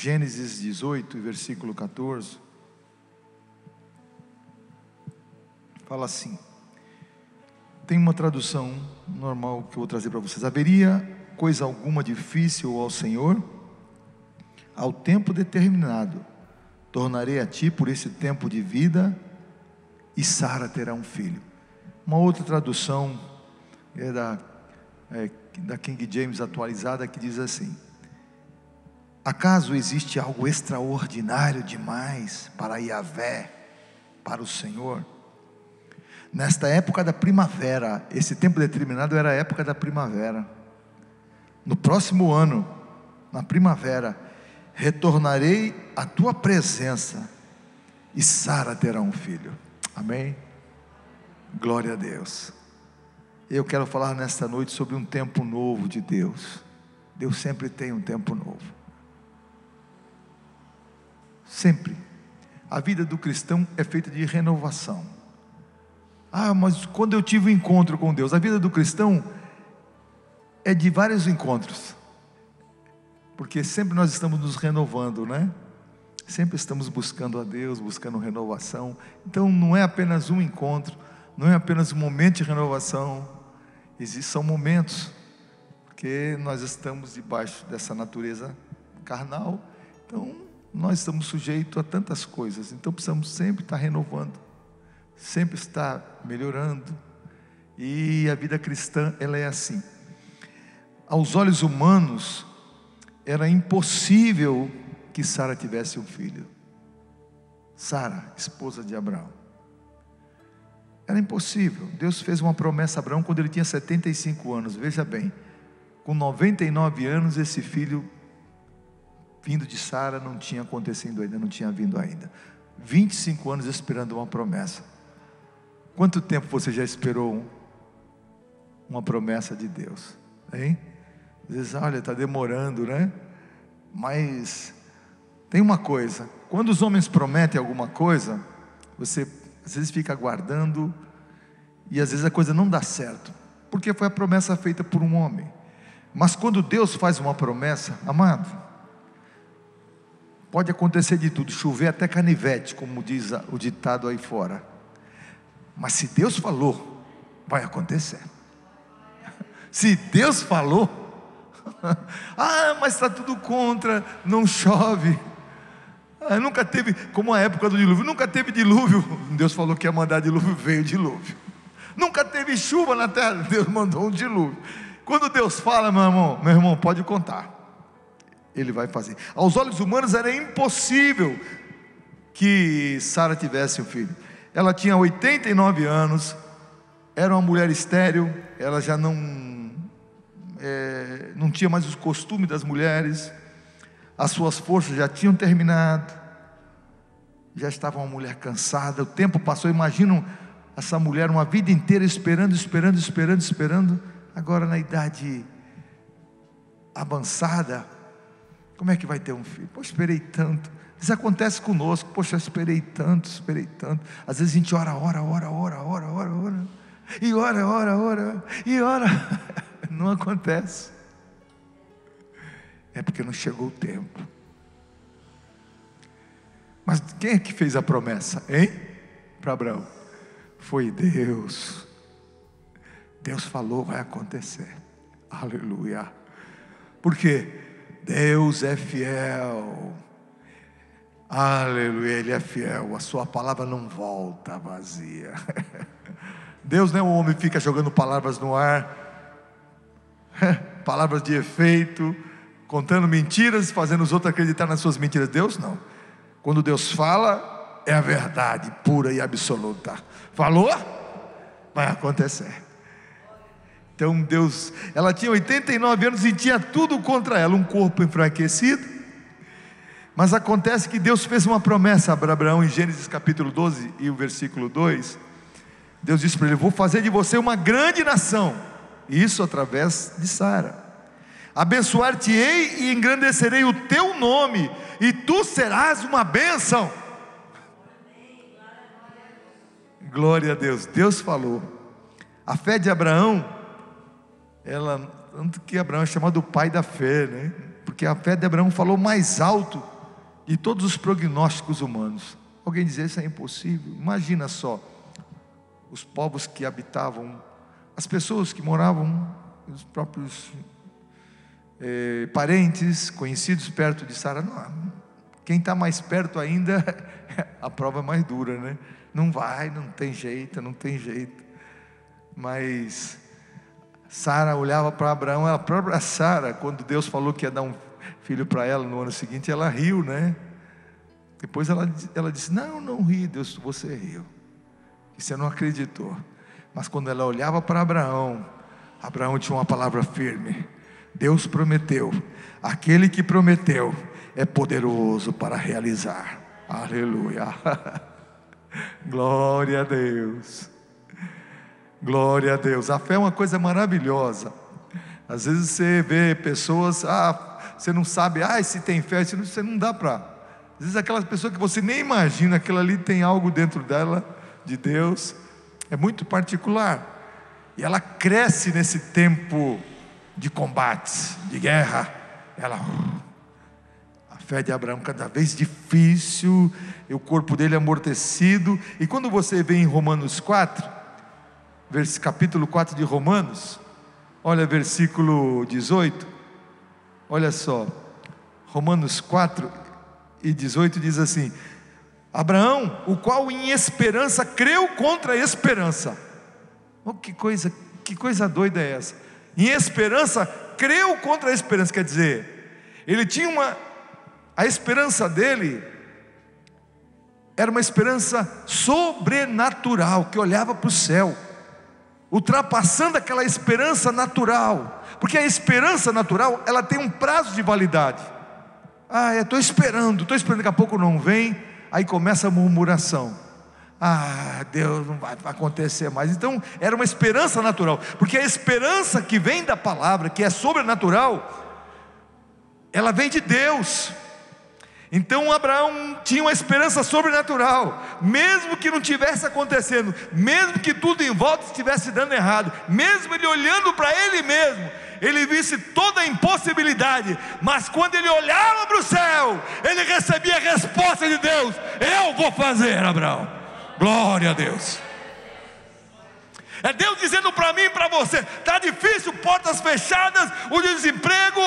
Gênesis 18, versículo 14, fala assim. Tem uma tradução normal que eu vou trazer para vocês. Haveria coisa alguma difícil ao Senhor? Ao tempo determinado, tornarei a ti por esse tempo de vida, e Sara terá um filho. Uma outra tradução é da King James atualizada, que diz assim: acaso existe algo extraordinário demais para Yahvé, para o Senhor? Nesta época da primavera, esse tempo determinado era a época da primavera. No próximo ano, na primavera, retornarei à tua presença, e Sara terá um filho. Amém? Glória a Deus. Eu quero falar nesta noite sobre um tempo novo de Deus. Deus sempre tem um tempo novo. Sempre. A vida do cristão é feita de renovação. Mas quando eu tive um encontro com Deus, a vida do cristão é de vários encontros, porque sempre nós estamos nos renovando, né? Sempre estamos buscando a Deus, buscando renovação. Então não é apenas um encontro, não é apenas um momento de renovação, são momentos, porque nós estamos debaixo dessa natureza carnal, então nós estamos sujeitos a tantas coisas, então precisamos sempre estar renovando, sempre estar melhorando. E a vida cristã, ela é assim. Aos olhos humanos era impossível que Sara tivesse um filho. Sara, esposa de Abraão, era impossível. Deus fez uma promessa a Abraão quando ele tinha 75 anos. Veja bem, com 99 anos esse filho vindo de Sara não tinha acontecido ainda, não tinha vindo ainda. 25 anos esperando uma promessa. Quanto tempo você já esperou uma promessa de Deus? Hein? Às vezes, olha, está demorando, né? Mas tem uma coisa: quando os homens prometem alguma coisa, você às vezes fica aguardando, e às vezes a coisa não dá certo, porque foi a promessa feita por um homem. Mas quando Deus faz uma promessa, amado, pode acontecer de tudo, chover até canivete, como diz o ditado aí fora. Mas se Deus falou, vai acontecer. Se Deus falou, mas está tudo contra, não chove. Nunca teve, como a época do dilúvio, nunca teve dilúvio. Deus falou que ia mandar dilúvio, veio dilúvio. Nunca teve chuva na terra, Deus mandou um dilúvio. Quando Deus fala, meu irmão, pode contar, Ele vai fazer. Aos olhos humanos era impossível que Sara tivesse um filho. Ela tinha 89 anos, era uma mulher estéril, ela já não tinha mais os costumes das mulheres, as suas forças já tinham terminado, já estava uma mulher cansada, o tempo passou. Imaginam essa mulher uma vida inteira esperando, agora na idade avançada, como é que vai ter um filho? Pô, esperei tanto. Isso acontece conosco. Poxa, esperei tanto. Às vezes a gente ora, e ora, não acontece. É porque não chegou o tempo. Mas quem é que fez a promessa, hein? Para Abraão, foi Deus. Deus falou, vai acontecer. Aleluia. Porque Deus é fiel. Aleluia, Ele é fiel. A sua palavra não volta vazia. Deus não é um homem que fica jogando palavras no ar, palavras de efeito, contando mentiras, fazendo os outros acreditar nas suas mentiras. Deus não. Quando Deus fala, é a verdade pura e absoluta. Falou? Vai acontecer. Então Deus, ela tinha 89 anos e tinha tudo contra ela, um corpo enfraquecido. Mas acontece que Deus fez uma promessa para Abraão em Gênesis capítulo 12 e o versículo 2. Deus disse para ele: vou fazer de você uma grande nação, isso através de Sara. Abençoar-te-ei e engrandecerei o teu nome, e tu serás uma bênção. Glória a Deus. Deus falou. A fé de Abraão, tanto que Abraão é chamado o pai da fé, né? Porque a fé de Abraão falou mais alto e todos os prognósticos humanos. Alguém dizer isso é impossível? Imagina só, os povos que habitavam, as pessoas que moravam, os próprios parentes, conhecidos perto de Sara. Quem está mais perto ainda, a prova é mais dura, né? Não vai, não tem jeito, não tem jeito. Mas Sara olhava para Abraão, a própria Sara, quando Deus falou que ia dar um filho para ela no ano seguinte, ela riu, né? Depois ela disse: não ri, Deus, você riu, e você não acreditou. Mas quando ela olhava para Abraão, Abraão tinha uma palavra firme. Deus prometeu, aquele que prometeu é poderoso para realizar. Aleluia. Glória a Deus. Glória a Deus. A fé é uma coisa maravilhosa. Às vezes você vê pessoas, você não sabe, se tem fé, você não dá para. Às vezes aquelas pessoas que você nem imagina, aquela ali tem algo dentro dela, de Deus, é muito particular. E ela cresce nesse tempo de combates, de guerra. A fé de Abraão cada vez difícil, e o corpo dele amortecido. E quando você vê em Romanos 4, capítulo 4 de Romanos, olha versículo 18, olha só, Romanos 4 e 18 diz assim: Abraão, o qual em esperança creu contra a esperança. Que coisa doida é essa? Em esperança creu contra a esperança. Quer dizer, ele tinha a esperança dele era uma esperança sobrenatural, que olhava para o céu, ultrapassando aquela esperança natural, porque a esperança natural, ela tem um prazo de validade. Eu estou esperando, daqui a pouco não vem, aí começa a murmuração. Deus, não vai acontecer mais. Então era uma esperança natural, porque a esperança que vem da palavra, que é sobrenatural, ela vem de Deus. Então Abraão tinha uma esperança sobrenatural, mesmo que não estivesse acontecendo, mesmo que tudo em volta estivesse dando errado, mesmo ele olhando para ele mesmo, ele visse toda a impossibilidade, mas quando ele olhava para o céu, ele recebia a resposta de Deus: eu vou fazer, Abraão. Glória a Deus. É Deus dizendo para mim e para você: está difícil, portas fechadas, o desemprego,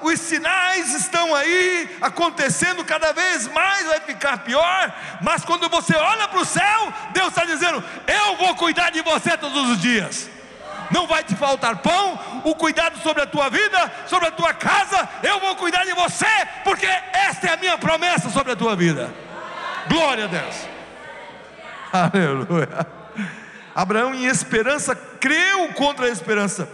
os sinais estão aí acontecendo, cada vez mais vai ficar pior. Mas quando você olha para o céu, Deus está dizendo: eu vou cuidar de você todos os dias. Não vai te faltar pão, o cuidado sobre a tua vida, sobre a tua casa, eu vou cuidar de você, porque esta é a minha promessa sobre a tua vida. Glória a Deus. Aleluia. Abraão em esperança creu contra a esperança,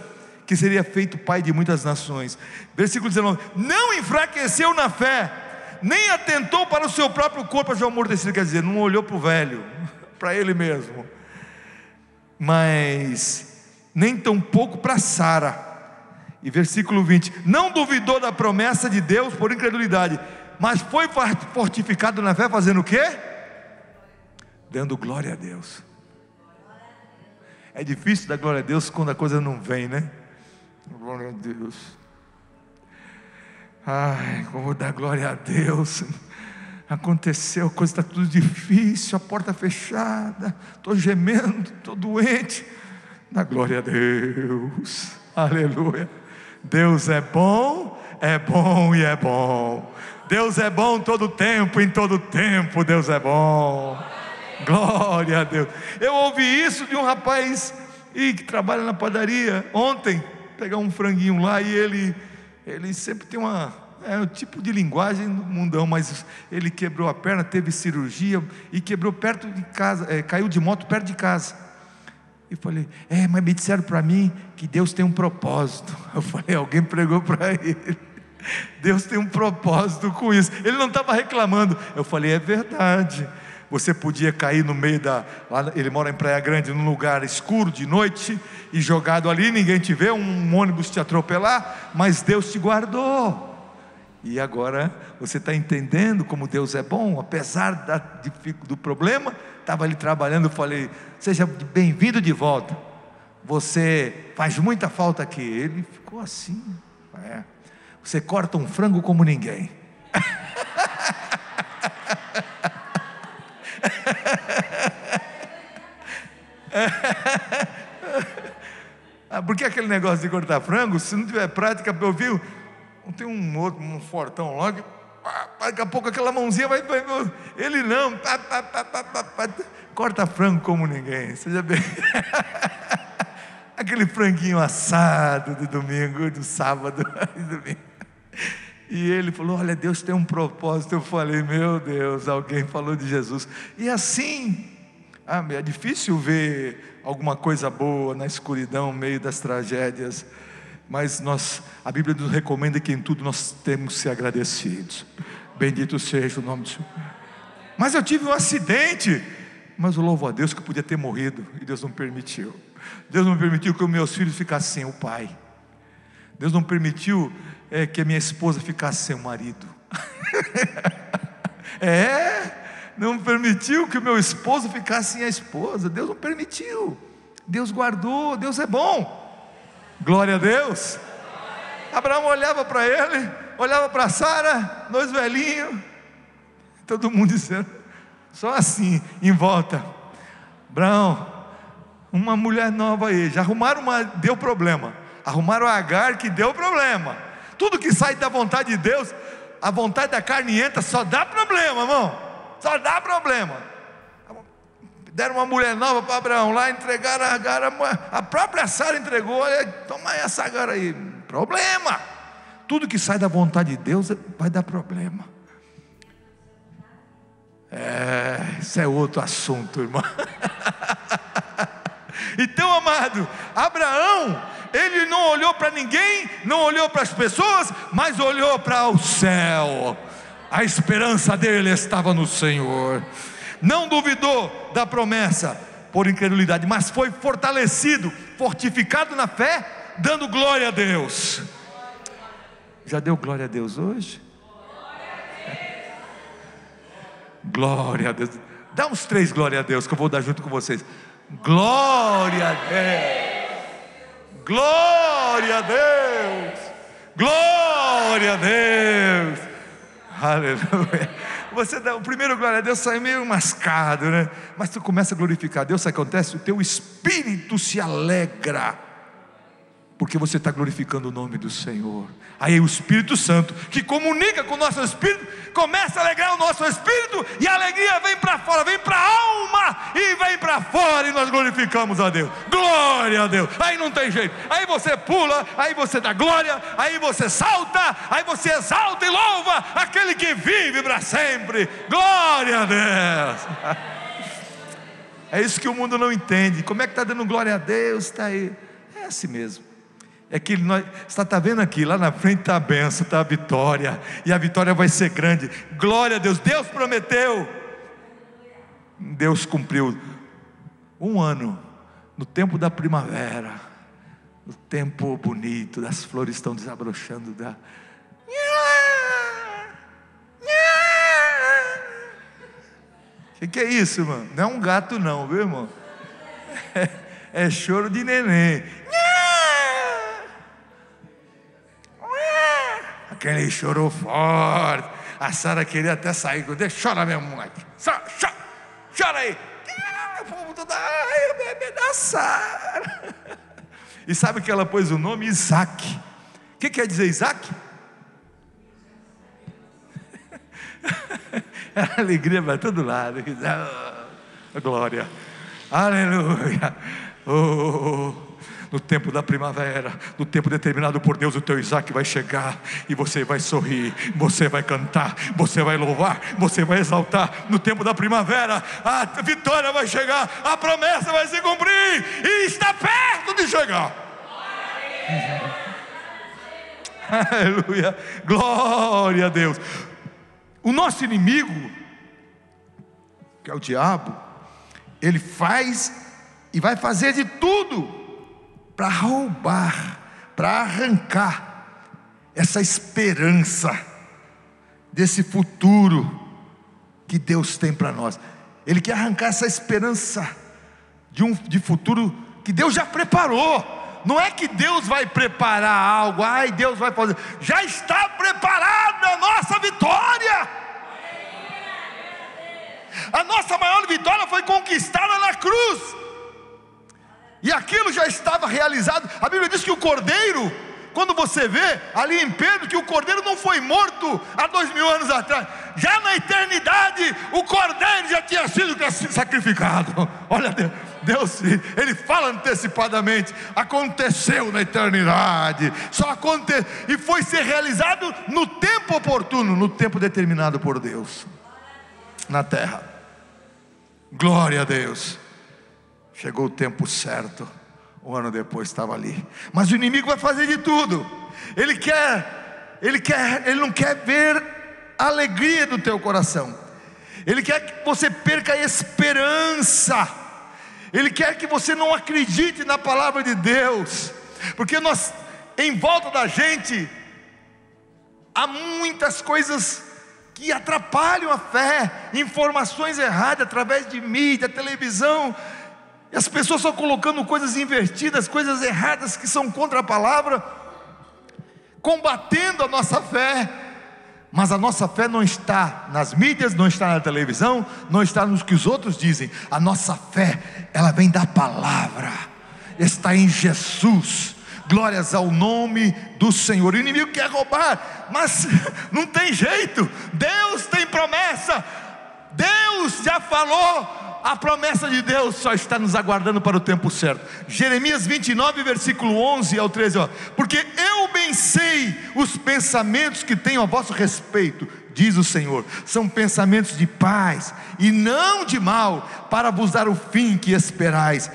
que seria feito pai de muitas nações. Versículo 19: não enfraqueceu na fé, nem atentou para o seu próprio corpo já amortecido. Quer dizer, não olhou para o velho, para ele mesmo, mas nem tampouco para Sara. E versículo 20: não duvidou da promessa de Deus por incredulidade, mas foi fortificado na fé, fazendo o quê? Dando glória a Deus. É difícil dar glória a Deus quando a coisa não vem, né? Glória a Deus. Como dar glória a Deus. Aconteceu, a coisa está tudo difícil, a porta fechada, estou gemendo, estou doente. Dá glória a Deus. Aleluia. Deus é bom e é bom. Deus é bom todo tempo, em todo tempo Deus é bom. Glória a Deus. Eu ouvi isso de um rapaz que trabalha na padaria ontem. Pegar um franguinho lá, e ele sempre tem um tipo de linguagem do mundão, mas ele quebrou a perna, teve cirurgia e quebrou perto de casa, caiu de moto perto de casa. E falei: mas me disseram para mim que Deus tem um propósito. Eu falei: alguém pregou para ele. Deus tem um propósito com isso. Ele não estava reclamando. Eu falei: é verdade. Você podia cair no meio lá ele mora em Praia Grande, num lugar escuro de noite, e jogado ali, ninguém te vê, um ônibus te atropelar, mas Deus te guardou. E agora você está entendendo como Deus é bom, apesar do problema. Estava ali trabalhando, eu falei: seja bem-vindo de volta, você faz muita falta aqui. Ele ficou assim: você corta um frango como ninguém. Porque aquele negócio de cortar frango, se não tiver prática, eu vi, tem um outro, um fortão lá, que daqui a pouco aquela mãozinha vai, ele não, corta frango como ninguém, seja bem. Aquele franguinho assado do domingo, do sábado e domingo. E ele falou: olha, Deus tem um propósito. Eu falei: meu Deus, alguém falou de Jesus. E assim, é difícil ver alguma coisa boa na escuridão, no meio das tragédias, mas a Bíblia nos recomenda que em tudo nós temos que ser agradecidos. Bendito seja o nome do Senhor. Mas eu tive um acidente, mas eu louvo a Deus que eu podia ter morrido, e Deus não permitiu. Deus não permitiu que os meus filhos ficassem sem o pai. Deus não permitiu que a minha esposa ficasse sem o marido. Não permitiu que o meu esposo ficasse sem a esposa. Deus não permitiu. Deus guardou. Deus é bom. Glória a Deus. Abraão olhava para ele, olhava para Sara, dois velhinhos, todo mundo dizendo, só assim, em volta: Abraão, uma mulher nova aí. Já arrumaram deu problema. Arrumaram a Agar, que deu problema. Tudo que sai da vontade de Deus, a vontade da carne entra, só dá problema, irmão. Só dá problema. Deram uma mulher nova para Abraão lá, entregaram a Agar, a própria Sara entregou. Olha, toma essa Agar aí. Problema. Tudo que sai da vontade de Deus vai dar problema. Isso é outro assunto, irmão. Então, amado, Abraão, ele não olhou para ninguém, não olhou para as pessoas, mas olhou para o céu. A esperança dele estava no Senhor. Não duvidou da promessa por incredulidade, mas foi fortalecido, fortificado na fé, dando glória a Deus. Já deu glória a Deus hoje? Glória a Deus. Dá uns 3 glória a Deus, que eu vou dar junto com vocês. Glória a Deus. Glória a Deus. Glória a Deus. Aleluia. Você dá o primeiro glória a Deus, sai meio mascado, né? Mas tu começa a glorificar a Deus, sabe o que acontece? O teu espírito se alegra, porque você está glorificando o nome do Senhor. Aí o Espírito Santo, que comunica com o nosso espírito, começa a alegrar o nosso espírito, e a alegria vem para fora, vem para a alma, e vem para fora, e nós glorificamos a Deus. Glória a Deus. Aí não tem jeito, aí você pula, aí você dá glória, aí você salta, aí você exalta e louva aquele que vive para sempre. Glória a Deus. É isso que o mundo não entende. Como é que está dando glória a Deus? Está aí, é assim mesmo. É que você está vendo aqui, lá na frente está a bênção, está a vitória, e a vitória vai ser grande. Glória a Deus. Deus prometeu, Deus cumpriu. 1 ano, no tempo da primavera, no tempo bonito, das flores estão desabrochando, que é isso, irmão? Não é um gato não, viu, irmão? É choro de neném. Aquele chorou forte. A Sara queria até sair. Chora mesmo, moleque. Chora aí. O povo todo, ai, o bebê da Sara. E sabe que ela pôs o nome? Isaac. O que quer dizer Isaac? Era alegria para todo lado. Glória. Aleluia. No tempo da primavera, no tempo determinado por Deus, o teu Isaac vai chegar, e você vai sorrir, você vai cantar, você vai louvar, você vai exaltar. No tempo da primavera, a vitória vai chegar, a promessa vai se cumprir, e está perto de chegar. Aleluia, glória a Deus. O nosso inimigo, que é o diabo, ele faz e vai fazer de tudo para roubar, para arrancar essa esperança desse futuro que Deus tem para nós. Ele quer arrancar essa esperança de futuro que Deus já preparou. Não é que Deus vai preparar algo, Deus vai fazer. Já está preparada a nossa vitória. A nossa maior vitória foi conquistada na cruz. e aquilo já estava realizado. A Bíblia diz que o cordeiro, quando você vê ali em Pedro, que o cordeiro não foi morto há 2000 anos atrás, já na eternidade o cordeiro já tinha sido sacrificado. Olha, Deus, Ele fala antecipadamente, aconteceu na eternidade, só aconteceu, e foi ser realizado no tempo oportuno, no tempo determinado por Deus, na terra. Glória a Deus. Chegou o tempo certo, um ano depois estava ali. Mas o inimigo vai fazer de tudo. Ele não quer ver a alegria do teu coração. Ele quer que você perca a esperança. Ele quer que você não acredite na palavra de Deus, porque em volta da gente há muitas coisas que atrapalham a fé, informações erradas através de mídia, televisão, e as pessoas só colocando coisas invertidas, coisas erradas que são contra a palavra, combatendo a nossa fé. Mas a nossa fé não está nas mídias, não está na televisão, não está nos que os outros dizem. A nossa fé, ela vem da palavra, está em Jesus. Glórias ao nome do Senhor. O inimigo quer roubar, mas não tem jeito. Deus tem promessa, Deus já falou. A promessa de Deus só está nos aguardando para o tempo certo. Jeremias 29, versículo 11 ao 13, ó. Porque eu bem sei os pensamentos que tenho a vosso respeito, diz o Senhor, são pensamentos de paz e não de mal, para vos dar o fim que esperais.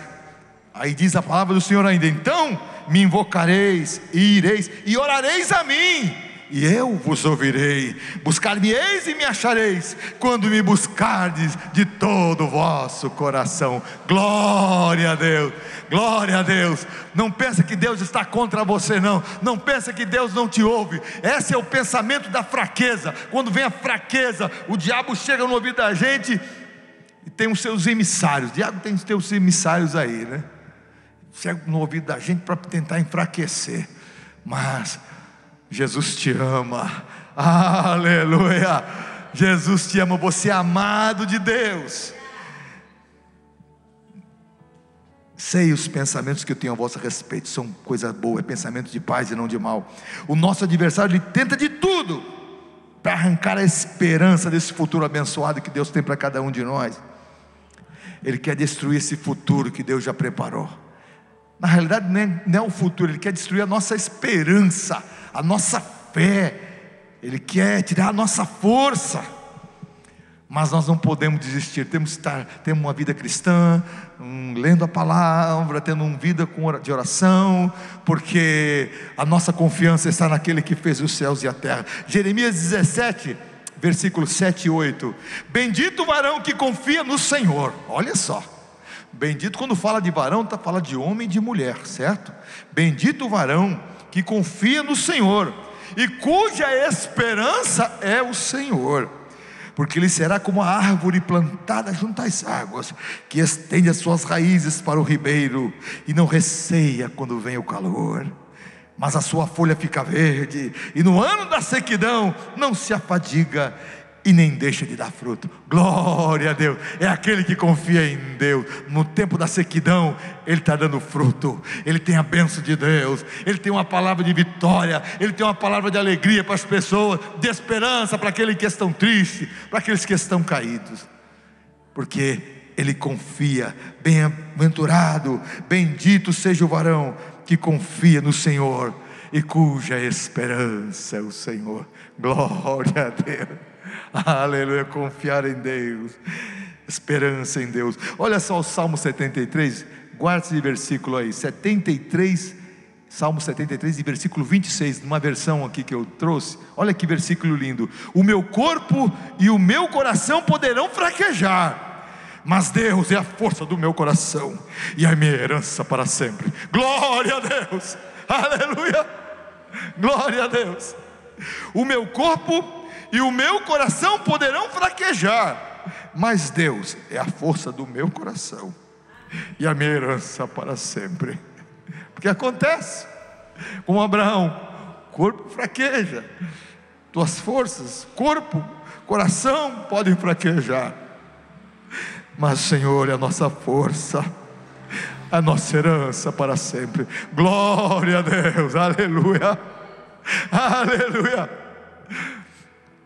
Aí diz a palavra do Senhor ainda: então me invocareis e ireis e orareis a mim, e eu vos ouvirei. Buscar-me-eis e me achareis, quando me buscardes de todo o vosso coração. Glória a Deus, glória a Deus. Não pensa que Deus está contra você, não pensa que Deus não te ouve. Esse é o pensamento da fraqueza. Quando vem a fraqueza, o diabo chega no ouvido da gente e tem os seus emissários. O diabo tem os seus emissários aí, né? Chega no ouvido da gente para tentar enfraquecer. Mas Jesus te ama, aleluia. Jesus te ama, você é amado de Deus. Sei os pensamentos que eu tenho a vosso respeito, são coisa boa, é pensamento de paz e não de mal. O nosso adversário, ele tenta de tudo para arrancar a esperança desse futuro abençoado que Deus tem para cada um de nós. Ele quer destruir esse futuro que Deus já preparou. Na realidade não é o futuro, Ele quer destruir a nossa esperança, a nossa fé. Ele quer tirar a nossa força. Mas nós não podemos desistir. Temos que ter uma vida cristã, lendo a palavra, tendo uma vida de oração, porque a nossa confiança está naquele que fez os céus e a terra. Jeremias 17, versículos 7 e 8. Bendito o varão que confia no Senhor. Olha só, bendito, quando fala de varão, fala de homem e de mulher, certo? Bendito o varão que confia no Senhor, e cuja esperança é o Senhor, porque ele será como a árvore plantada junto às águas, que estende as suas raízes para o ribeiro, e não receia quando vem o calor, mas a sua folha fica verde, e no ano da sequidão não se afadiga, e nem deixa de dar fruto. Glória a Deus. É aquele que confia em Deus. No tempo da sequidão, ele está dando fruto. Ele tem a bênção de Deus. Ele tem uma palavra de vitória. Ele tem uma palavra de alegria para as pessoas, de esperança para aqueles que estão tristes, para aqueles que estão caídos, porque ele confia. Bem-aventurado, bendito seja o varão que confia no Senhor e cuja esperança é o Senhor. Glória a Deus. Aleluia, confiar em Deus, esperança em Deus. Olha só o Salmo 73, guarda esse versículo aí, 73, Salmo 73 e versículo 26, numa versão aqui que eu trouxe. Olha que versículo lindo. O meu corpo e o meu coração poderão fraquejar, mas Deus é a força do meu coração e a minha herança para sempre. Glória a Deus, aleluia, glória a Deus. O meu corpo e o meu coração poderão fraquejar, mas Deus é a força do meu coração e a minha herança para sempre. Porque acontece com Abraão, corpo fraqueja, tuas forças, corpo, coração podem fraquejar, mas o Senhor é a nossa força, a nossa herança para sempre. Glória a Deus, aleluia, aleluia.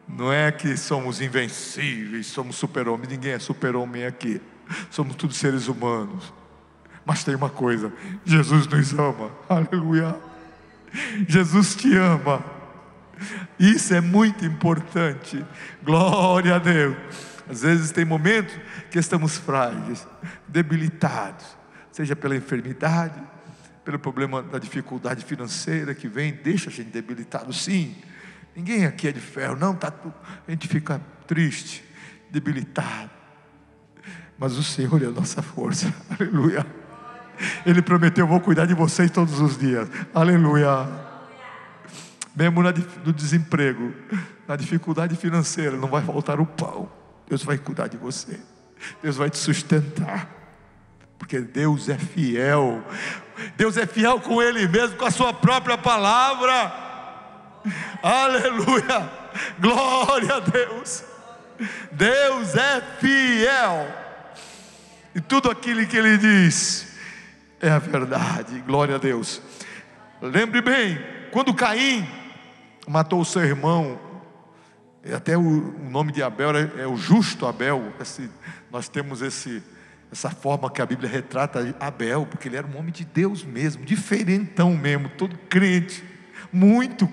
Não é que somos invencíveis, somos super-homens. Ninguém é super-homem aqui. Somos todos seres humanos. Mas tem uma coisa: Jesus nos ama, aleluia. Jesus te ama. Isso é muito importante. Glória a Deus. Às vezes tem momentos que estamos frágeis, debilitados, seja pela enfermidade, pelo problema da dificuldade financeira que vem, deixa a gente debilitado, sim. Ninguém aqui é de ferro, não, a gente fica triste, debilitado. Mas o Senhor é a nossa força, aleluia. Ele prometeu: vou cuidar de vocês todos os dias, aleluia. Mesmo no desemprego, na dificuldade financeira, não vai faltar o pão. Deus vai cuidar de você, Deus vai te sustentar, porque Deus é fiel. Deus é fiel com Ele mesmo, com a sua própria palavra, aleluia, glória a Deus. Deus é fiel, e tudo aquilo que Ele diz é a verdade, glória a Deus. Lembre bem, quando Caim matou o seu irmão, até o nome de Abel é o justo Abel. Nós temos essa forma que a Bíblia retrata Abel, porque ele era um homem de Deus mesmo, diferentão mesmo, todo crente, muito,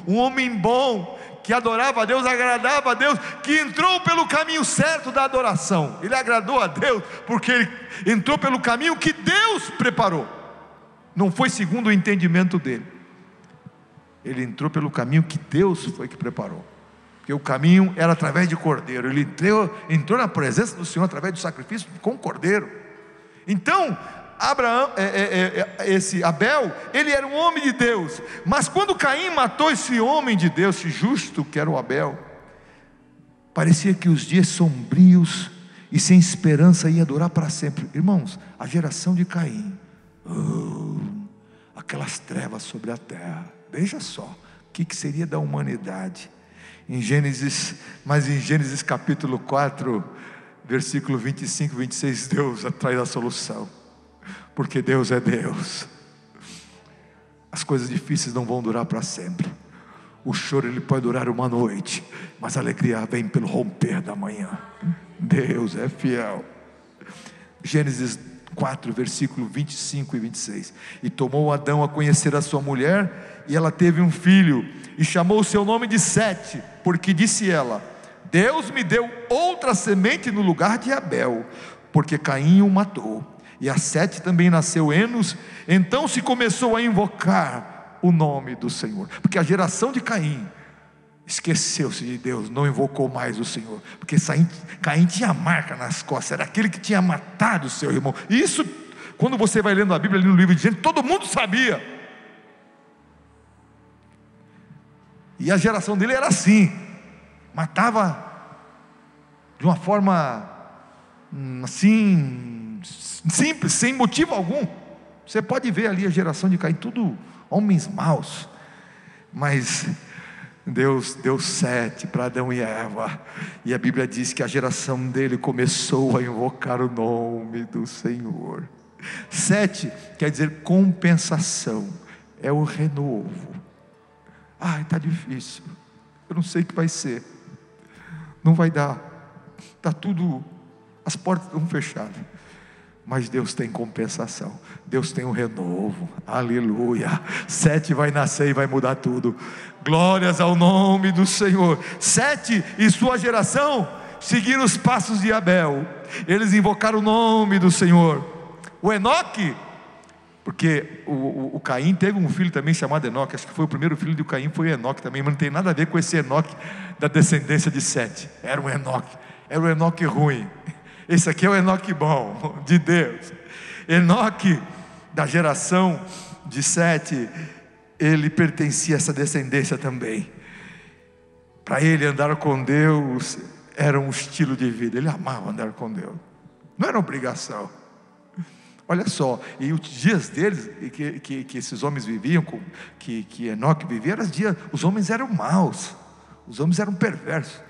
um homem bom, que adorava a Deus, agradava a Deus, que entrou pelo caminho certo da adoração. Ele agradou a Deus, porque ele entrou pelo caminho que Deus preparou, não foi segundo o entendimento dele. Ele entrou pelo caminho que Deus foi que preparou, porque o caminho era através de cordeiro. Ele entrou na presença do Senhor através do sacrifício com cordeiro. Então esse Abel, ele era um homem de Deus, mas quando Caim matou esse homem de Deus, esse justo que era o Abel, parecia que os dias sombrios e sem esperança ia durar para sempre. Irmãos, a geração de Caim, aquelas trevas sobre a terra, veja só, o que seria da humanidade? Em Gênesis capítulo 4, versículo 25 e 26, Deus traz a solução, porque Deus é Deus. As coisas difíceis não vão durar para sempre. O choro ele pode durar uma noite, mas a alegria vem pelo romper da manhã. Deus é fiel. Gênesis 4, versículo 25 e 26. E tomou Adão a conhecer a sua mulher, e ela teve um filho, e chamou o seu nome de Sete, porque disse ela: Deus me deu outra semente no lugar de Abel, porque Caim o matou. E a Sete também nasceu Enos. Então se começou a invocar o nome do Senhor, porque a geração de Caim esqueceu-se de Deus, não invocou mais o Senhor, porque Caim tinha marca nas costas, era aquele que tinha matado o seu irmão. E isso, quando você vai lendo a Bíblia ali no livro de Gênesis, todo mundo sabia. E a geração dele era assim, matava de uma forma assim, simples, sem motivo algum. Você pode ver ali a geração de Caim, tudo homens maus. Mas Deus deu Sete para Adão e Eva, e a Bíblia diz que a geração dele começou a invocar o nome do Senhor. Sete quer dizer compensação, é o renovo. Está difícil, eu não sei o que vai ser, não vai dar, está tudo, as portas estão fechadas, mas Deus tem compensação, Deus tem um renovo, aleluia. Sete vai nascer e vai mudar tudo, glórias ao nome do Senhor. Sete e sua geração seguiram os passos de Abel, eles invocaram o nome do Senhor. O Enoque, porque o Caim teve um filho também chamado Enoque, acho que foi o primeiro filho de Caim, foi Enoque também, mas não tem nada a ver com esse Enoque da descendência de Sete. Era um Enoque ruim. Esse aqui é o Enoque bom, de Deus. Enoque, da geração de Sete, ele pertencia a essa descendência também. Para ele andar com Deus era um estilo de vida, ele amava andar com Deus, não era obrigação. Olha só, e os dias deles, que esses homens viviam, que Enoque vivia, os homens eram maus, os homens eram perversos,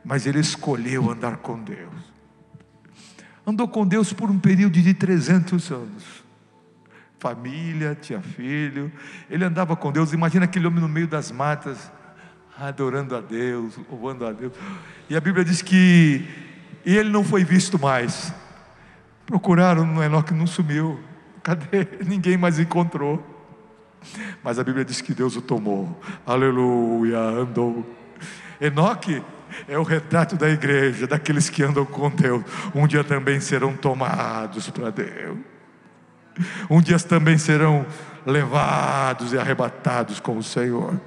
mas ele escolheu andar com Deus. andou com Deus por um período de 300 anos, família, tinha filho, ele andava com Deus. Imagina aquele homem no meio das matas, adorando a Deus, louvando a Deus, e a Bíblia diz que ele não foi visto mais. Procuraram no Enoque, não sumiu, cadê? Ninguém mais encontrou, mas a Bíblia diz que Deus o tomou, aleluia, andou. Enoque é o retrato da igreja, daqueles que andam com Deus. Um dia também serão tomados para Deus, um dia também serão levados e arrebatados com o Senhor.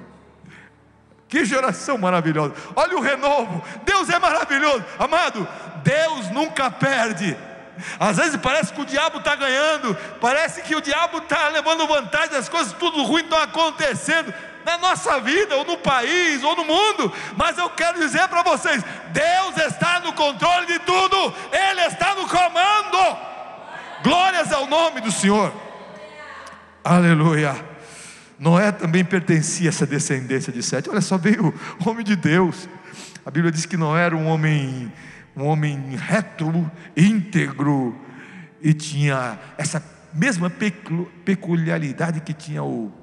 Que geração maravilhosa, olha o renovo, Deus é maravilhoso, amado, Deus nunca perde. Às vezes parece que o diabo está ganhando, parece que o diabo está levando vantagem, as coisas tudo ruim estão acontecendo na nossa vida, ou no país, ou no mundo, mas eu quero dizer para vocês, Deus está no controle de tudo, Ele está no comando. Glórias ao nome do Senhor, aleluia. Noé também pertencia a essa descendência de Sete. Olha só, veio o homem de Deus. A Bíblia diz que Noé era um homem reto, íntegro, e tinha essa mesma peculiaridade que tinha o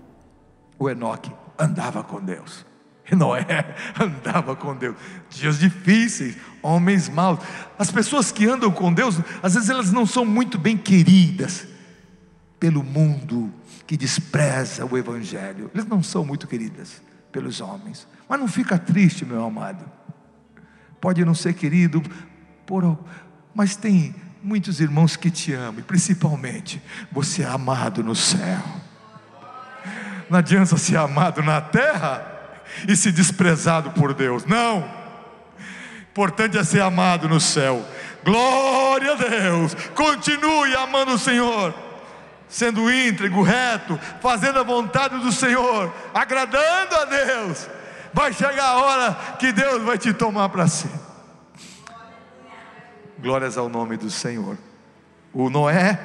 Enoque. Andava com Deus. E Noé andava com Deus. Dias difíceis, homens maus. As pessoas que andam com Deus, às vezes elas não são muito bem queridas pelo mundo que despreza o Evangelho. Elas não são muito queridas pelos homens. Mas não fica triste, meu amado. Pode não ser querido, mas tem muitos irmãos que te amam, e principalmente você é amado no céu. Não adianta ser amado na terra e ser desprezado por Deus, não. Importante é ser amado no céu. Glória a Deus. Continue amando o Senhor, sendo íntegro, reto, fazendo a vontade do Senhor, agradando a Deus. Vai chegar a hora que Deus vai te tomar para si. Glórias ao nome do Senhor. O Noé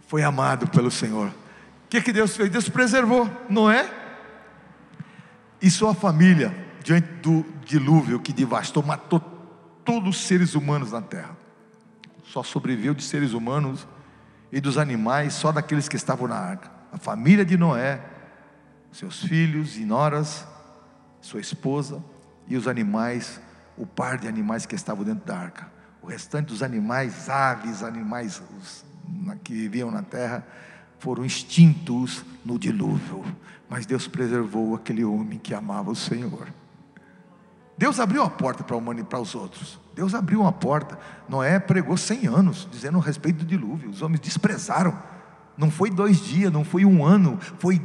foi amado pelo Senhor. O que Deus fez? Deus preservou Noé e sua família diante do dilúvio que devastou, matou todos os seres humanos na terra. Só sobreviveu de seres humanos e dos animais, só daqueles que estavam na arca. A família de Noé, seus filhos e noras, sua esposa e os animais, o par de animais que estavam dentro da arca. O restante dos animais, aves, animais que viviam na terra, foram extintos no dilúvio. Mas Deus preservou aquele homem que amava o Senhor. Deus abriu a porta para os outros. Deus abriu uma porta. Noé pregou 100 anos, dizendo a respeito do dilúvio. Os homens desprezaram. Não foi 2 dias, não foi 1 ano, foi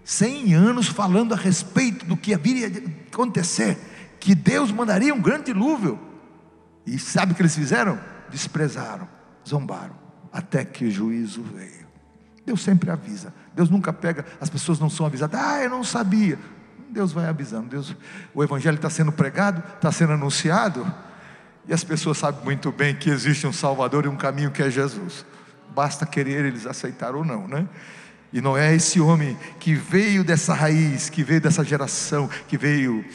100 anos falando a respeito do que haveria de acontecer, que Deus mandaria um grande dilúvio. E sabe o que eles fizeram? Desprezaram, zombaram, até que o juízo veio. Deus sempre avisa. Deus nunca pega, as pessoas não são avisadas. Eu não sabia. Deus vai avisando. O Evangelho está sendo pregado, está sendo anunciado, e as pessoas sabem muito bem que existe um Salvador e um caminho que é Jesus. Basta querer eles aceitar ou não, né? E Noé é esse homem que veio dessa raiz, que veio dessa geração, que veio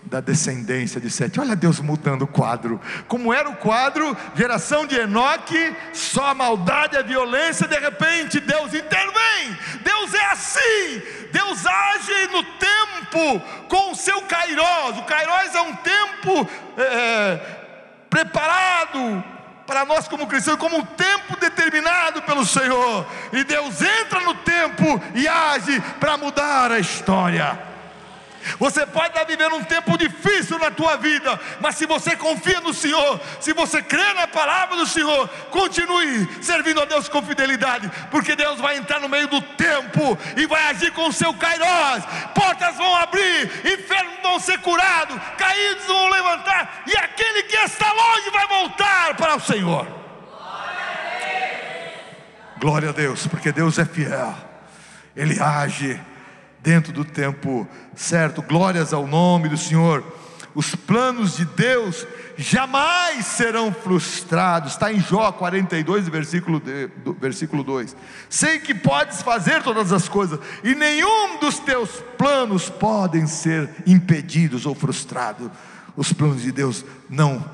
da descendência de Sete. Olha Deus mudando o quadro. Como era o quadro? Geração de Enoque, só a maldade e a violência. De repente Deus intervém. Deus é assim. Deus age no tempo com o seu Kairós. O Kairós é um tempo preparado para nós como cristãos, como um tempo determinado pelo Senhor. E Deus entra no tempo e age para mudar a história. Você pode estar vivendo um tempo difícil na tua vida, mas se você confia no Senhor, se você crê na palavra do Senhor, continue servindo a Deus com fidelidade, porque Deus vai entrar no meio do tempo e vai agir com o seu Kairós. Portas vão abrir, enfermos vão ser curados, caídos vão levantar, e aquele que está longe vai voltar para o Senhor. Glória a Deus, porque Deus é fiel, Ele age dentro do tempo certo. Glórias ao nome do Senhor. Os planos de Deus jamais serão frustrados. Está em Jó 42, versículo 2. Sei que podes fazer todas as coisas, e nenhum dos teus planos podem ser impedidos ou frustrados. Os planos de Deus não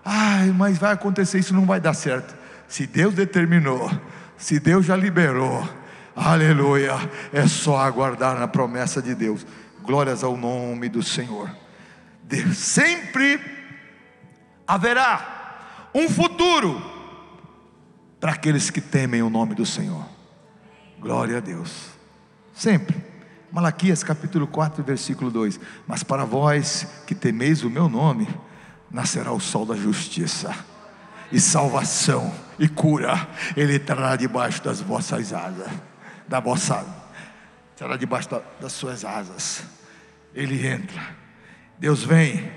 Ai, mas vai acontecer isso, não vai dar certo. Se Deus determinou, se Deus já liberou, aleluia, é só aguardar na promessa de Deus. Glórias ao nome do Senhor. Deus, sempre haverá um futuro para aqueles que temem o nome do Senhor. Glória a Deus. Sempre. Malaquias capítulo 4, versículo 2: mas para vós que temeis o meu nome, nascerá o sol da justiça, e salvação e cura Ele trará debaixo das vossas asas. Será debaixo das suas asas. Ele entra. Deus vem.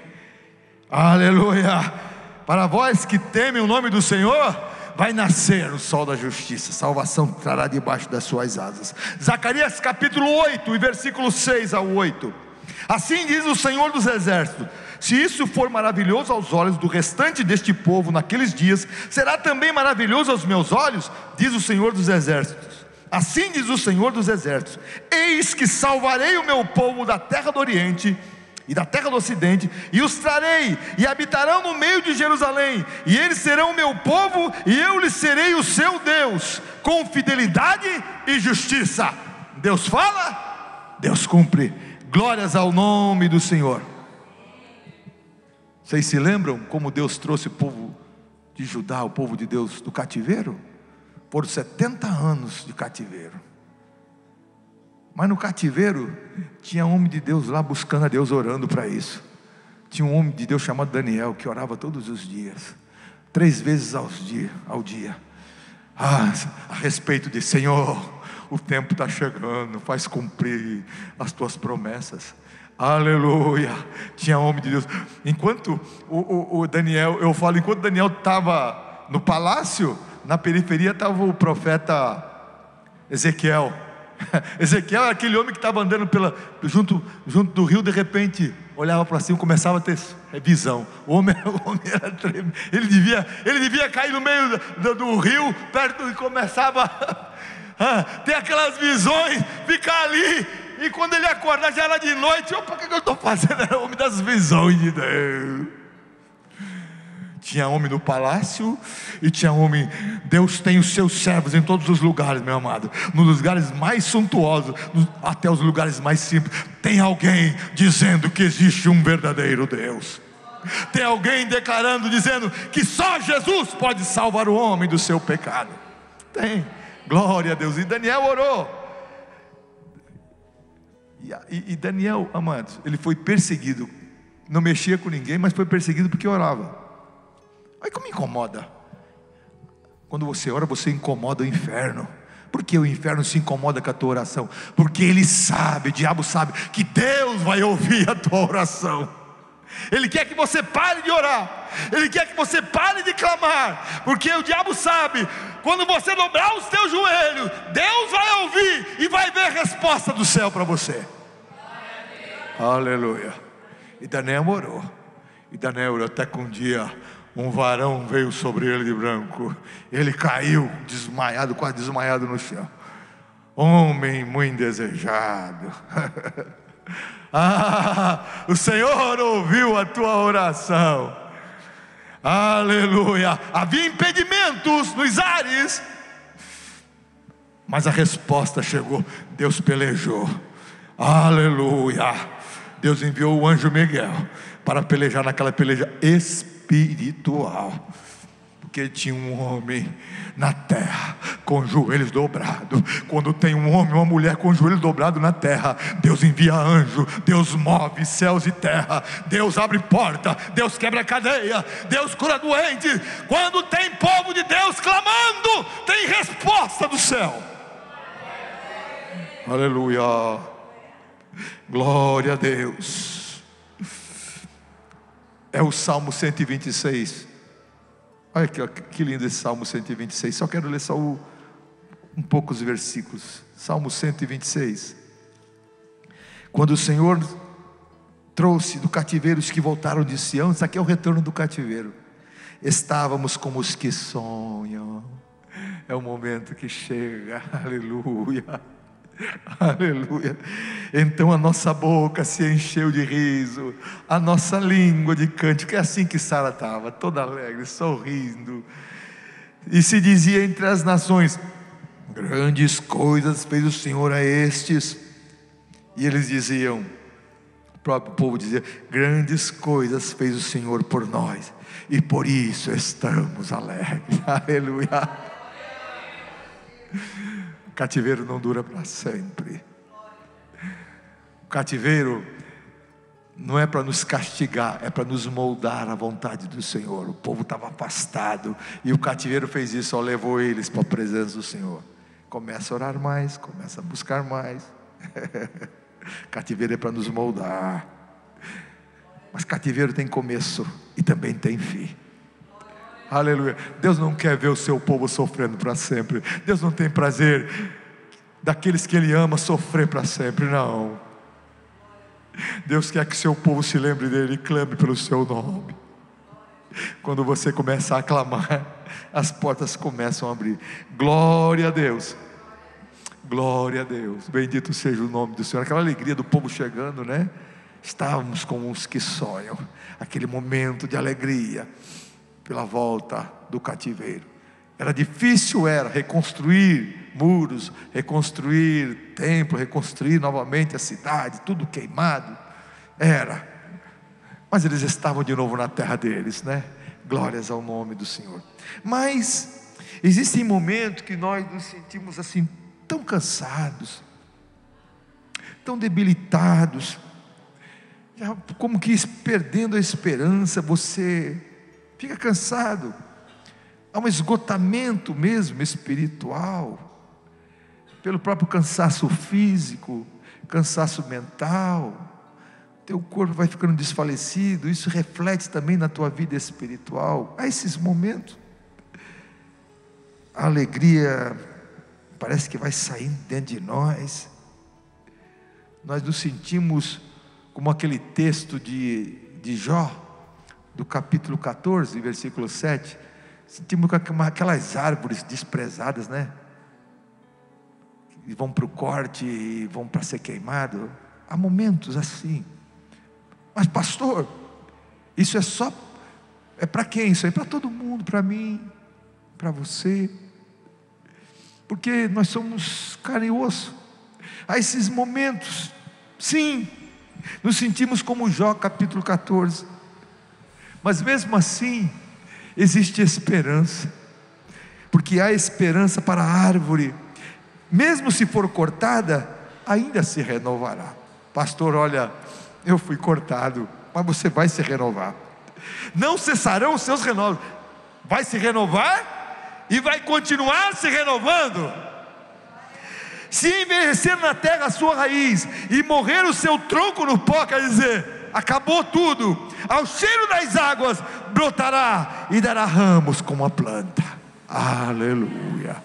Aleluia. Para vós que temem o nome do Senhor, vai nascer o sol da justiça, salvação trará debaixo das suas asas. Zacarias capítulo 8, e versículo 6 ao 8: assim diz o Senhor dos exércitos: se isso for maravilhoso aos olhos do restante deste povo naqueles dias, será também maravilhoso aos meus olhos, diz o Senhor dos exércitos. Assim diz o Senhor dos exércitos: eis que salvarei o meu povo da terra do Oriente e da terra do Ocidente, e os trarei, e habitarão no meio de Jerusalém, e eles serão o meu povo, e eu lhes serei o seu Deus, com fidelidade e justiça. Deus fala, Deus cumpre. Glórias ao nome do Senhor. Vocês se lembram como Deus trouxe o povo de Judá, o povo de Deus, do cativeiro? Por 70 anos de cativeiro. Mas no cativeiro tinha um homem de Deus lá buscando a Deus, orando para isso. Tinha um homem de Deus chamado Daniel, que orava todos os dias, 3 vezes ao dia, a respeito de: Senhor, o tempo está chegando, faz cumprir as tuas promessas. Aleluia. Tinha homem de Deus. Enquanto o Daniel, eu falo, enquanto Daniel estava no palácio, na periferia estava o profeta Ezequiel. Ezequiel era aquele homem que estava andando junto do rio, de repente olhava para cima e começava a ter visão. O homem era tremendo. Ele devia cair no meio do rio, perto, e começava a ter aquelas visões, ficar ali, e quando ele acordar já era de noite. Opa, o que eu estou fazendo? Era o homem das visões de Deus. Tinha homem no palácio e tinha homem. Deus tem os seus servos em todos os lugares, meu amado. Nos lugares mais suntuosos, até os lugares mais simples. Tem alguém dizendo que existe um verdadeiro Deus. Tem alguém declarando, dizendo que só Jesus pode salvar o homem do seu pecado. Tem. Glória a Deus. E Daniel orou. E Daniel, amados, ele foi perseguido. Não mexia com ninguém, mas foi perseguido porque orava. Aí como incomoda? Quando você ora, você incomoda o inferno. Por que o inferno se incomoda com a tua oração? Porque ele sabe, o diabo sabe, que Deus vai ouvir a tua oração. Ele quer que você pare de orar, ele quer que você pare de clamar, porque o diabo sabe, quando você dobrar os teus joelhos, Deus vai ouvir e vai ver a resposta do céu para você. Aleluia. E Daniel orou. E Daniel orou até que um dia um varão veio sobre ele de branco. Ele caiu desmaiado, quase desmaiado no chão. Homem muito desejado. O Senhor ouviu a tua oração. Aleluia. Havia impedimentos nos ares, mas a resposta chegou. Deus pelejou. Aleluia. Deus enviou o anjo Miguel para pelejar naquela peleja espiritual, porque tinha um homem na terra com os joelhos dobrados. Quando tem um homem ou uma mulher com os joelhos dobrados na terra, Deus envia anjo, Deus move céus e terra, Deus abre porta, Deus quebra cadeia, Deus cura doente. Quando tem povo de Deus clamando, tem resposta do céu. Aleluia. Glória a Deus. É o Salmo 126. Olha que lindo esse Salmo 126. Só quero ler só um poucos versículos. Salmo 126. Quando o Senhor trouxe do cativeiro os que voltaram de Sião. Isso aqui é o retorno do cativeiro. Estávamos como os que sonham. É o momento que chega. Aleluia. Aleluia. Então a nossa boca se encheu de riso, a nossa língua de cântico. É assim que Sara estava, toda alegre, sorrindo. E se dizia entre as nações: grandes coisas fez o Senhor a estes. E eles diziam, o próprio povo dizia: grandes coisas fez o Senhor por nós, e por isso estamos alegres. Aleluia. O cativeiro não dura para sempre. O cativeiro não é para nos castigar, é para nos moldar à vontade do Senhor. O povo estava afastado, e o cativeiro fez isso, levou eles para a presença do Senhor. Começa a orar mais, começa a buscar mais. Cativeiro é para nos moldar. Mas cativeiro tem começo e também tem fim. Aleluia. Deus não quer ver o seu povo sofrendo para sempre. Deus não tem prazer daqueles que Ele ama sofrer para sempre, não. Deus quer que seu povo se lembre dEle e clame pelo seu nome. Quando você começar a clamar, as portas começam a abrir. Glória a Deus. Glória a Deus. Bendito seja o nome do Senhor. Aquela alegria do povo chegando, né? Estávamos como os que sonham. Aquele momento de alegria pela volta do cativeiro. Era difícil, reconstruir muros, reconstruir templo, reconstruir novamente a cidade, tudo queimado. Mas eles estavam de novo na terra deles, né? Glórias ao nome do Senhor. Mas existem momentos que nós nos sentimos assim, tão cansados, tão debilitados, já como que perdendo a esperança. Você fica cansado, há um esgotamento mesmo espiritual, pelo próprio cansaço físico, cansaço mental. Teu corpo vai ficando desfalecido. Isso reflete também na tua vida espiritual. Há esses momentos, a alegria parece que vai saindo dentro de nós. Nós nos sentimos como aquele texto de Jó, do capítulo 14, versículo 7. Sentimos como aquelas árvores desprezadas, né? E vão para o corte e vão para ser queimado. Há momentos assim. Mas pastor, isso é para quem? Isso é para todo mundo, para mim, para você. Porque nós somos carne e osso. Há esses momentos, sim, nos sentimos como Jó capítulo 14. Mas mesmo assim, existe esperança. Porque há esperança para a árvore. Mesmo se for cortada, ainda se renovará. Pastor, olha, eu fui cortado, mas você vai se renovar. Não cessarão os seus renovos. Vai se renovar e vai continuar se renovando. Se envelhecer na terra a sua raiz e morrer o seu tronco no pó, quer dizer, acabou tudo. Ao cheiro das águas brotará e dará ramos como a planta. Aleluia.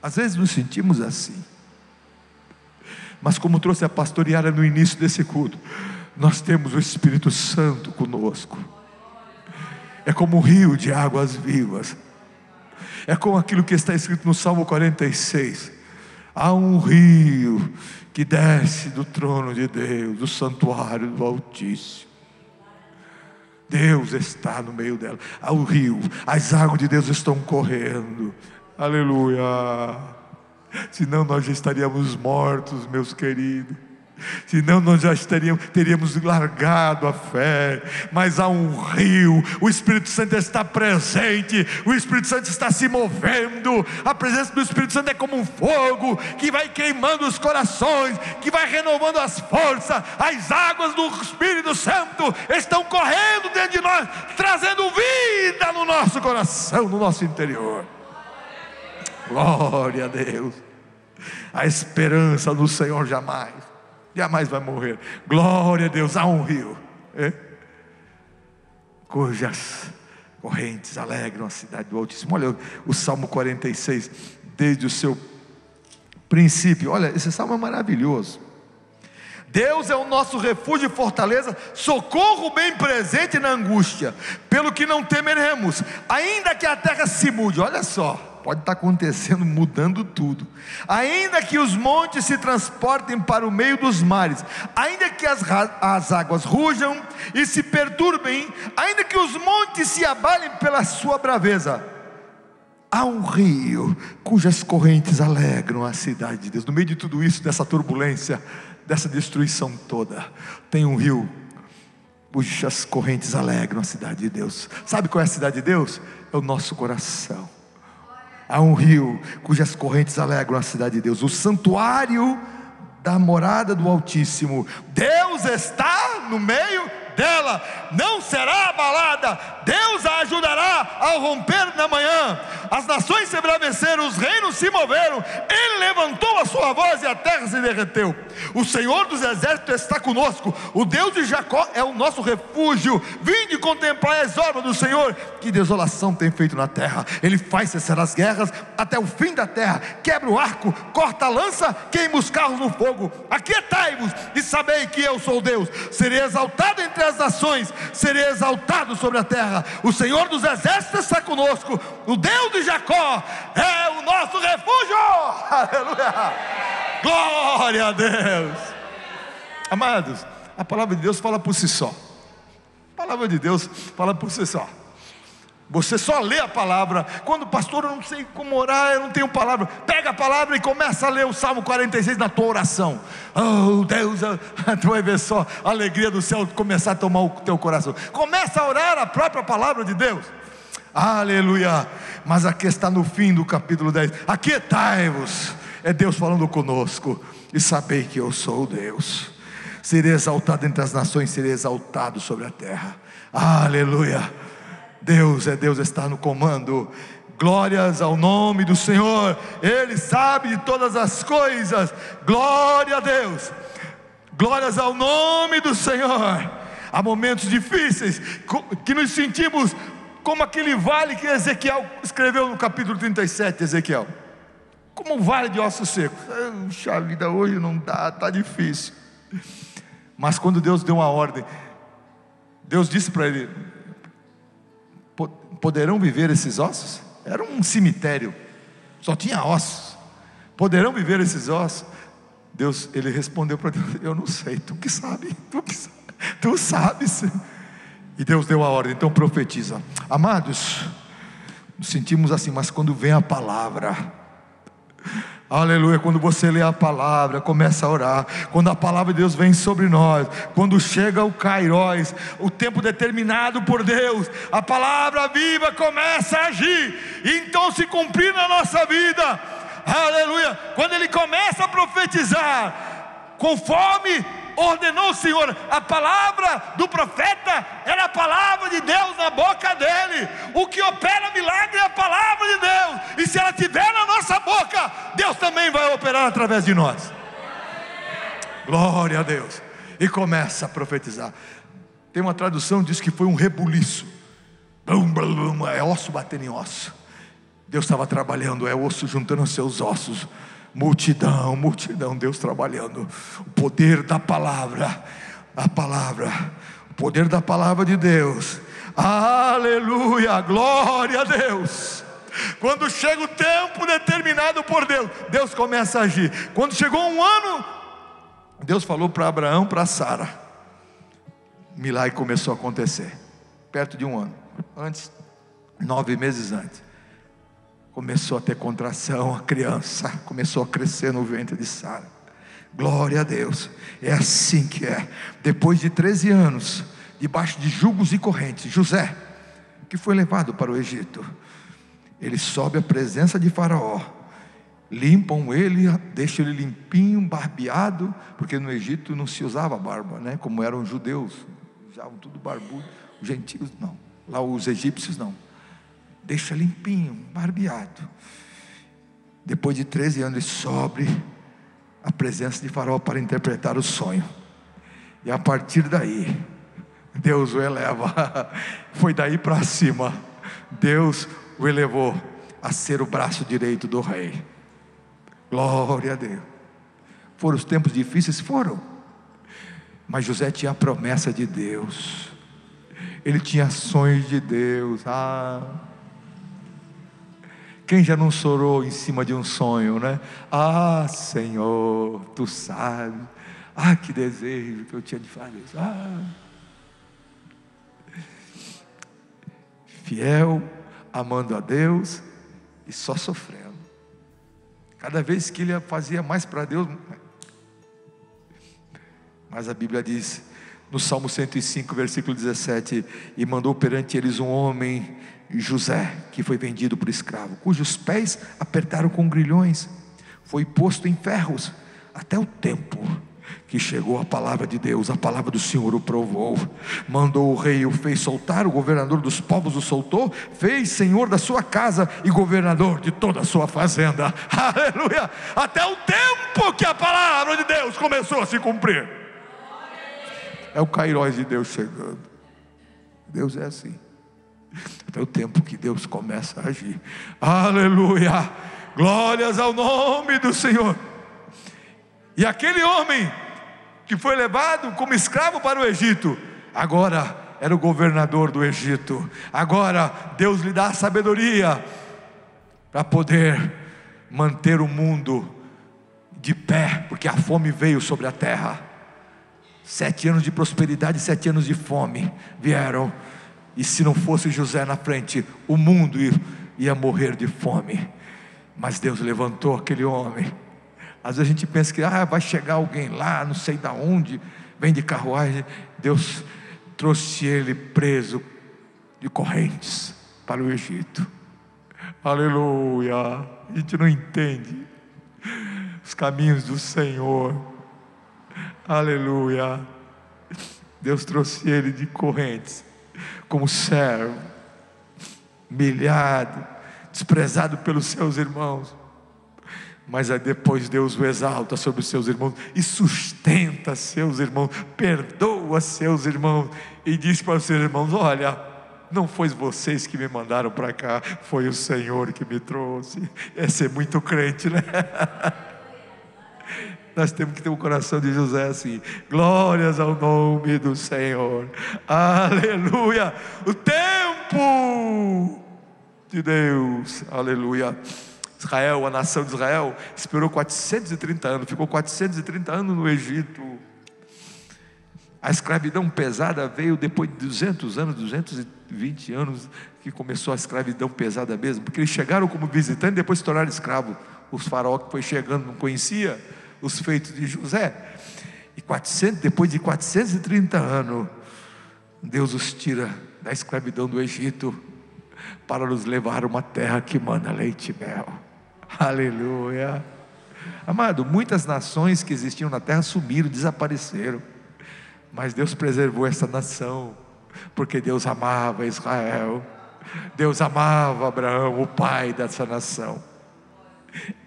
Às vezes nos sentimos assim, mas como trouxe a pastora Yara no início desse culto, nós temos o Espírito Santo conosco. É como um rio de águas vivas. É como aquilo que está escrito no Salmo 46. Há um rio que desce do trono de Deus, do santuário do Altíssimo. Deus está no meio dela. Há um rio, as águas de Deus estão correndo. Aleluia. Senão nós já estaríamos mortos, meus queridos. Senão nós já teríamos largado a fé. Mas há um rio, o Espírito Santo está presente, o Espírito Santo está se movendo. A presença do Espírito Santo é como um fogo que vai queimando os corações, que vai renovando as forças. As águas do Espírito Santo estão correndo dentro de nós, trazendo vida no nosso coração, no nosso interior. Glória a Deus. A esperança no Senhor jamais vai morrer. Glória a Deus. Há um rio cujas correntes alegram a cidade do Altíssimo. Olha o Salmo 46, desde o seu princípio. Olha, esse salmo é maravilhoso. Deus é o nosso refúgio e fortaleza, socorro bem presente na angústia, pelo que não temeremos, ainda que a terra se mude. Olha só, pode estar acontecendo, mudando tudo. Ainda que os montes se transportem para o meio dos mares, ainda que as águas rujam e se perturbem, ainda que os montes se abalem pela sua braveza, há um rio cujas correntes alegram a cidade de Deus. No meio de tudo isso, dessa turbulência, dessa destruição toda, tem um rio cujas correntes alegram a cidade de Deus. Sabe qual é a cidade de Deus? É o nosso coração. Há um rio cujas correntes alegram a cidade de Deus, o santuário da morada do Altíssimo. Deus está no meio dela, não será abalada. Deus a ajudará ao romper da manhã. As nações se embraveceram, os reinos se moveram. Ele levantou a sua voz e a terra se derreteu. O Senhor dos exércitos está conosco. O Deus de Jacó é o nosso refúgio. Vinde contemplar as obras do Senhor. Que desolação tem feito na terra. Ele faz cessar as guerras até o fim da terra. Quebra o arco, corta a lança, queima os carros no fogo. Aquietai-vos e sabei que eu sou Deus. Serei exaltado entre as nações, serei exaltado sobre a terra. O Senhor dos exércitos está conosco. O Deus de Jacó é o nosso refúgio. Aleluia, glória a Deus. Amados, a palavra de Deus fala por si só. A palavra de Deus fala por si só. Você só lê a palavra. Quando pastor, eu não sei como orar, eu não tenho palavra, pega a palavra e começa a ler o Salmo 46 na tua oração. Oh Deus, tu vai ver só a alegria do céu começar a tomar o teu coração. Começa a orar a própria palavra de Deus. Aleluia. Mas aqui está no fim do capítulo 10. Aquietai-vos, é Deus falando conosco, e sabei que eu sou Deus. Serei exaltado entre as nações, serei exaltado sobre a terra. Aleluia. Deus é Deus, está no comando. Glórias ao nome do Senhor. Ele sabe de todas as coisas. Glória a Deus. Glórias ao nome do Senhor. Há momentos difíceis que nos sentimos como aquele vale que Ezequiel escreveu no capítulo 37. Ezequiel, como um vale de ossos secos. Puxa vida, hoje não dá, está difícil. Mas quando Deus deu uma ordem, Deus disse para ele: poderão viver esses ossos? Era um cemitério, só tinha ossos. Poderão viver esses ossos? Deus, ele respondeu para Deus: eu não sei, tu que sabe, tu sabes. E Deus deu a ordem, então profetiza. Amados, nos sentimos assim, mas quando vem a palavra, aleluia, quando você lê a palavra, começa a orar, quando a palavra de Deus vem sobre nós, quando chega o Kairos, o tempo determinado por Deus, a palavra viva começa a agir, e então se cumprir na nossa vida, aleluia, quando ele começa a profetizar, conforme ordenou o Senhor. A palavra do profeta era a palavra de Deus na boca dele. O que opera milagre é a palavra de Deus, e se ela estiver na nossa boca, Deus também vai operar através de nós. Glória a Deus. E começa a profetizar. Tem uma tradução que diz que foi um rebuliço. É osso batendo em osso. Deus estava trabalhando, é osso juntando os seus ossos. Multidão, multidão, Deus trabalhando. O poder da palavra, a palavra, o poder da palavra de Deus. Aleluia, glória a Deus. Quando chega o tempo determinado por Deus, Deus começa a agir. Quando chegou um ano, Deus falou para Abraão, para Sara. Milagre começou a acontecer. Perto de um ano. Antes, 9 meses antes, começou a ter contração, a criança começou a crescer no ventre de Sara. Glória a Deus. É assim que é. Depois de 13 anos, debaixo de jugos e correntes, José, que foi levado para o Egito, ele sobe à presença de Faraó, limpam ele, deixam ele limpinho, barbeado, porque no Egito não se usava barba, né? Como eram os judeus, usavam tudo barbudo. Os gentios não, lá os egípcios não. Deixa limpinho, barbeado. Depois de 13 anos, ele sobe a presença de Faraó para interpretar o sonho. E a partir daí, Deus o eleva. Foi daí para cima, Deus o elevou a ser o braço direito do rei. Glória a Deus. Foram os tempos difíceis? Foram. Mas José tinha a promessa de Deus. Ele tinha sonhos de Deus. Quem já não chorou em cima de um sonho, né? Ah, Senhor, Tu sabes. Ah, que desejo que eu tinha de fazer isso. Fiel, amando a Deus e só sofrendo. Cada vez que ele fazia mais para Deus, mas a Bíblia diz no Salmo 105, versículo 17: e mandou perante eles um homem, José, que foi vendido por escravo, cujos pés apertaram com grilhões, foi posto em ferros, até o tempo que chegou a palavra de Deus. A palavra do Senhor o provou, mandou o rei, o fez soltar, o governador dos povos o soltou, fez senhor da sua casa e governador de toda a sua fazenda. Aleluia! Até o tempo que a palavra de Deus começou a se cumprir. É o kairós de Deus chegando. Deus é assim, até o tempo que Deus começa a agir. Aleluia! Glórias ao nome do Senhor. E aquele homem que foi levado como escravo para o Egito, agora era o governador do Egito. Agora Deus lhe dá a sabedoria para poder manter o mundo de pé, porque a fome veio sobre a terra. 7 anos de prosperidade, 7 anos de fome vieram, e se não fosse José na frente, o mundo ia morrer de fome. Mas Deus levantou aquele homem. Às vezes a gente pensa que vai chegar alguém lá, não sei de onde, vem de carruagem. Deus trouxe ele preso de correntes para o Egito. Aleluia! A gente não entende os caminhos do Senhor. Aleluia! Deus trouxe ele de correntes, como servo, humilhado, desprezado pelos seus irmãos. Mas aí depois Deus o exalta sobre os seus irmãos e sustenta seus irmãos, perdoa seus irmãos e diz para os seus irmãos: olha, não foi vocês que me mandaram para cá, foi o Senhor que me trouxe. Esse é muito crente, né? Nós temos que ter um coração de José assim. Glórias ao nome do Senhor. Aleluia! O tempo de Deus. Aleluia! Israel, a nação de Israel, esperou 430 anos, ficou 430 anos no Egito. A escravidão pesada veio depois de 200 anos, 220 anos, que começou a escravidão pesada mesmo, porque eles chegaram como visitantes e depois se tornaram escravos. Os faraó que foi chegando não conhecia os feitos de José, e depois de 430 anos, Deus os tira da escravidão do Egito, para nos levar a uma terra que manda leite e mel. Aleluia! Amado, muitas nações que existiam na terra sumiram, desapareceram, mas Deus preservou essa nação, porque Deus amava Israel, Deus amava Abraão, o pai dessa nação.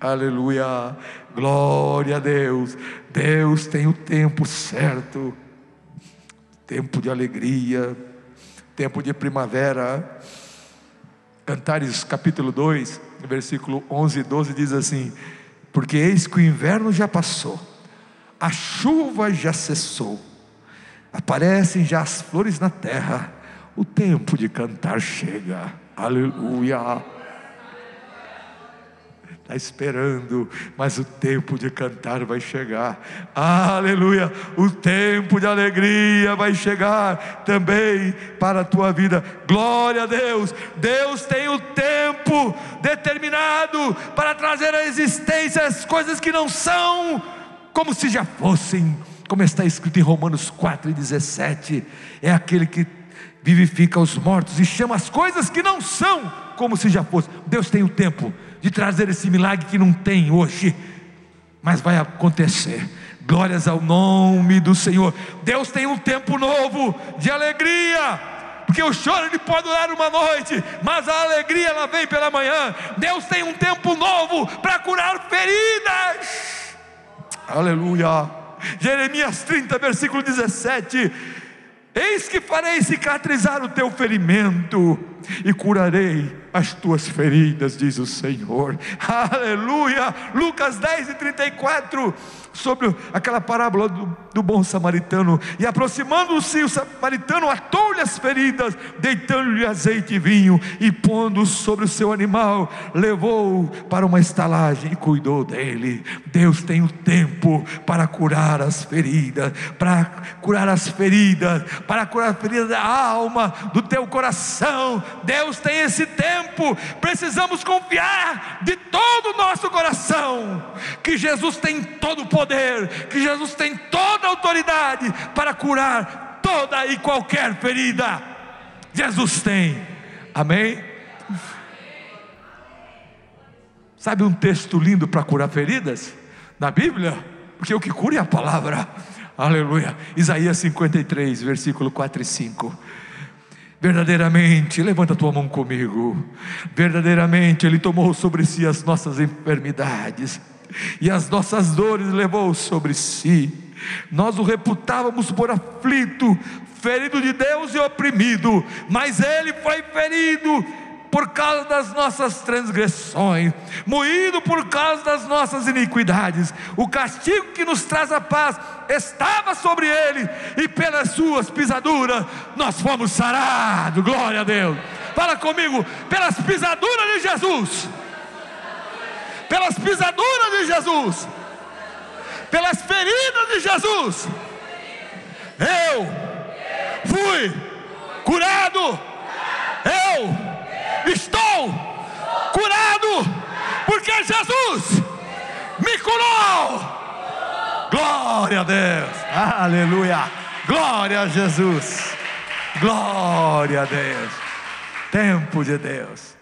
Aleluia! Glória a Deus! Deus tem o tempo certo, tempo de alegria, tempo de primavera. Cantares capítulo 2, versículo 11 e 12 diz assim: porque eis que o inverno já passou, a chuva já cessou, aparecem já as flores na terra, o tempo de cantar chega. Aleluia! Está esperando, mas o tempo de cantar vai chegar. Aleluia! O tempo de alegria vai chegar também para a tua vida. Glória a Deus! Deus tem o tempo determinado para trazer à existência as coisas que não são, como se já fossem. Como está escrito em Romanos 4:17, é aquele que vivifica os mortos e chama as coisas que não são, como se já fossem. Deus tem o tempo de trazer esse milagre que não tem hoje, mas vai acontecer. Glórias ao nome do Senhor. Deus tem um tempo novo de alegria, porque o choro ele pode durar uma noite, mas a alegria ela vem pela manhã. Deus tem um tempo novo para curar feridas. Aleluia! Jeremias 30, versículo 17: eis que farei cicatrizar o teu ferimento e curarei as tuas feridas, diz o Senhor. Aleluia. Lucas 10:34, sobre aquela parábola do bom samaritano. E aproximando-se, o samaritano atou-lhe as feridas, deitando-lhe azeite e vinho, e pondo sobre o seu animal, levou-o para uma estalagem e cuidou dele. Deus tem o tempo para curar as feridas, para curar as feridas da alma, do teu coração. Deus tem esse tempo. Precisamos confiar de todo o nosso coração que Jesus tem todo o poder, que Jesus tem toda a autoridade para curar toda e qualquer ferida. Jesus tem. Amém? Sabe um texto lindo para curar feridas na Bíblia? Porque o que cura é a palavra. Aleluia. Isaías 53, versículo 4 e 5. Verdadeiramente, levanta a tua mão comigo. Verdadeiramente Ele tomou sobre si as nossas enfermidades, e as nossas dores levou sobre si. Nós o reputávamos por aflito, ferido de Deus e oprimido, mas Ele foi ferido por causa das nossas transgressões, moído por causa das nossas iniquidades. O castigo que nos traz a paz estava sobre Ele, e pelas suas pisaduras nós fomos sarados. Glória a Deus. Fala comigo. Pelas pisaduras de Jesus, pelas pisaduras de Jesus, pelas feridas de Jesus, eu fui curado. Eu estou curado, porque Jesus me curou. Glória a Deus. Aleluia. Glória a Jesus. Glória a Deus. Tempo de Deus.